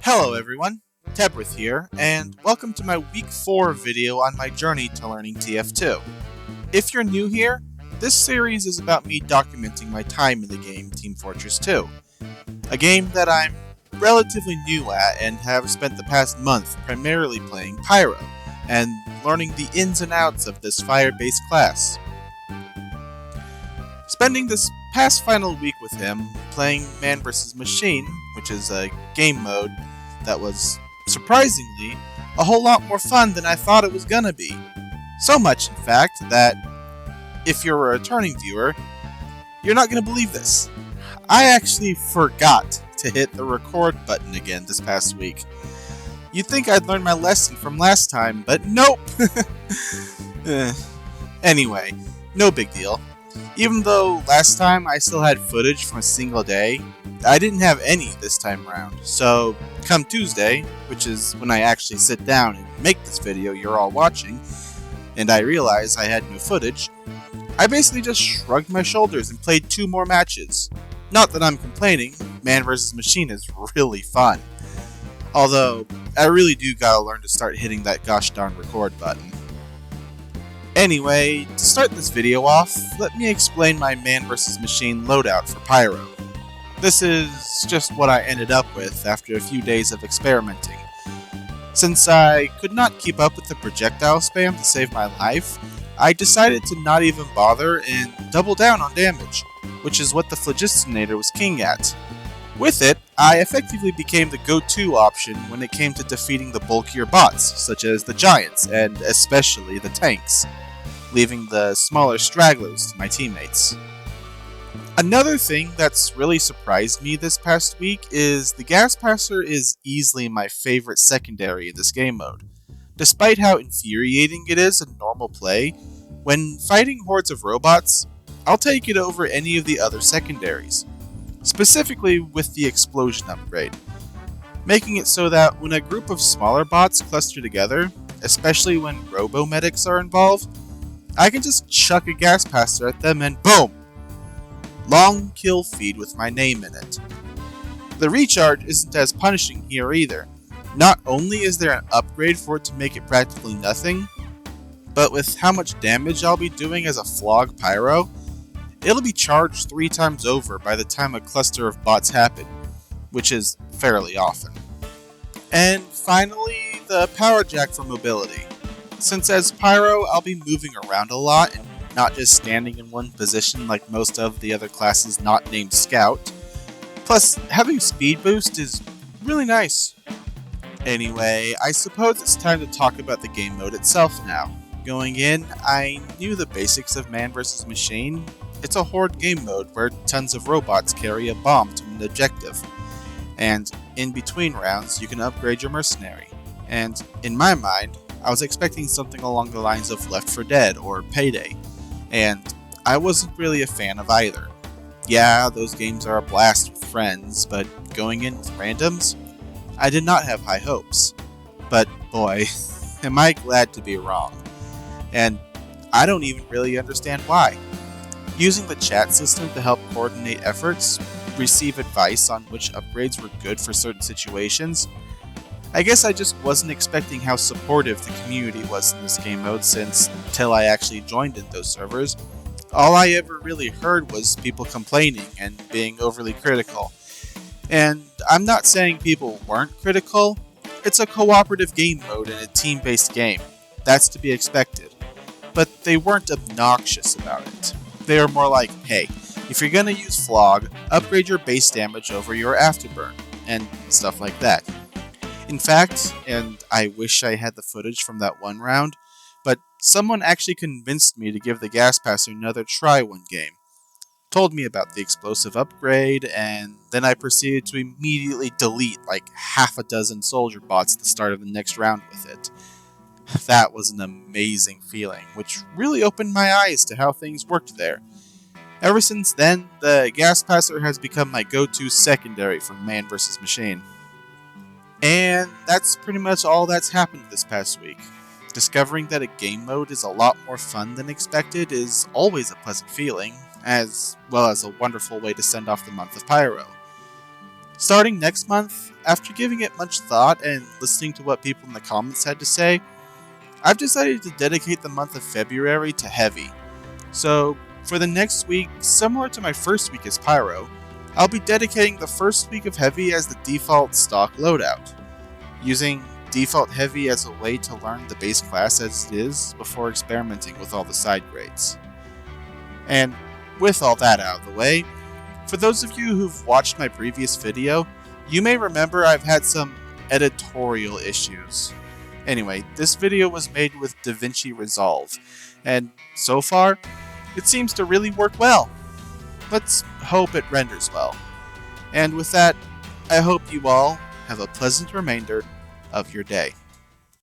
Hello everyone, Tebrith here, and welcome to my Week 4 video on my journey to learning TF2. If you're new here, this series is about me documenting my time in the game Team Fortress 2, a game that I'm relatively new at and have spent the past month primarily playing Pyro, and learning the ins and outs of this fire-based class. Spending this past final week with him, playing Man vs. Machine, which is a game mode that was, surprisingly, a whole lot more fun than I thought it was gonna be. So much, in fact, that if you're a returning viewer, you're not gonna believe this. I actually forgot to hit the record button again this past week. You'd think I'd learned my lesson from last time, but nope! Anyway, no big deal. Even though last time I still had footage from a single day, I didn't have any this time around. So, come Tuesday, which is when I actually sit down and make this video you're all watching, and I realize I had no footage, I basically just shrugged my shoulders and played 2 more matches. Not that I'm complaining, Man vs. Machine is really fun. Although, I really do gotta learn to start hitting that gosh darn record button. Anyway, to start this video off, let me explain my Man vs. Machine loadout for Pyro. This is just what I ended up with after a few days of experimenting. Since I could not keep up with the projectile spam to save my life, I decided to not even bother and double down on damage, which is what the Phlogistinator was king at. With it, I effectively became the go-to option when it came to defeating the bulkier bots, such as the giants, and especially the tanks, leaving the smaller stragglers to my teammates. Another thing that's really surprised me this past week is the Gas Passer is easily my favorite secondary in this game mode. Despite how infuriating it is in normal play, when fighting hordes of robots, I'll take it over any of the other secondaries, specifically with the explosion upgrade, making it so that when a group of smaller bots cluster together, especially when robo-medics are involved, I can just chuck a Gas Passer at them and boom! Long kill feed with my name in it. The recharge isn't as punishing here either. Not only is there an upgrade for it to make it practically nothing, but with how much damage I'll be doing as a Flog Pyro, it'll be charged 3 times over by the time a cluster of bots happen, which is fairly often. And finally, the Power Jack for mobility. Since as Pyro, I'll be moving around a lot and not just standing in one position like most of the other classes not named Scout. Plus, having speed boost is really nice. Anyway, I suppose it's time to talk about the game mode itself now. Going in, I knew the basics of Man vs. Machine. It's a horde game mode where tons of robots carry a bomb to an objective. And in between rounds, you can upgrade your mercenary. And in my mind, I was expecting something along the lines of Left 4 Dead or Payday, and I wasn't really a fan of either. Yeah, those games are a blast with friends, but going in with randoms? I did not have high hopes. But boy, am I glad to be wrong. And I don't even really understand why. Using the chat system to help coordinate efforts, receive advice on which upgrades were good for certain situations, I guess I just wasn't expecting how supportive the community was in this game mode since, until I actually joined in those servers, all I ever really heard was people complaining and being overly critical. And I'm not saying people weren't critical, it's a cooperative game mode in a team-based game. That's to be expected. But they weren't obnoxious about it. They were more like, hey, if you're gonna use Flog, upgrade your base damage over your Afterburn, and stuff like that. In fact, and I wish I had the footage from that one round, but someone actually convinced me to give the Gas Passer another try one game. Told me about the explosive upgrade, and then I proceeded to immediately delete like half a dozen soldier bots at the start of the next round with it. That was an amazing feeling, which really opened my eyes to how things worked there. Ever since then, the Gas Passer has become my go-to secondary for Man vs. Machine. And that's pretty much all that's happened this past week. Discovering that a game mode is a lot more fun than expected is always a pleasant feeling, as well as a wonderful way to send off the month of Pyro. Starting next month, after giving it much thought and listening to what people in the comments had to say, I've decided to dedicate the month of February to Heavy. So, for the next week, similar to my first week as Pyro, I'll be dedicating the first week of Heavy as the default stock loadout, using default Heavy as a way to learn the base class as it is before experimenting with all the side grades. And with all that out of the way, for those of you who've watched my previous video, you may remember I've had some editorial issues. Anyway, this video was made with DaVinci Resolve, and so far, it seems to really work well. Let's hope it renders well. And with that, I hope you all have a pleasant remainder of your day.